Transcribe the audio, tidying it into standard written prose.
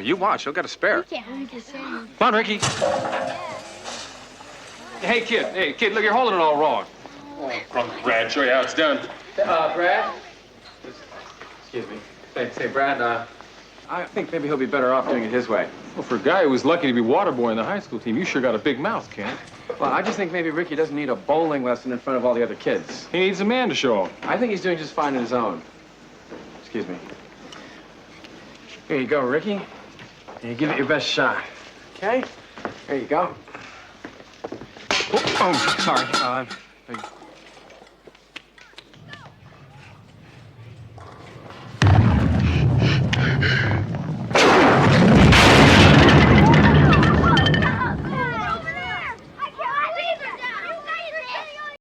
You watch. He'll get a spare. Come on, Ricky. Hey, kid, look, you're holding it all wrong. Oh, drunk Brad, show you how it's done. Brad? Excuse me. Say, Brad, I think maybe he'll be better off doing it his way. Well, for a guy who was lucky to be water boy in the high school team, you sure got a big mouth, Kent. Well, I just think maybe Ricky doesn't need a bowling lesson in front of all the other kids. He needs a man to show him. I think he's doing just fine on his own. Excuse me. Here you go, Ricky. You give it your best shot. Okay? There you go. Oh, sorry.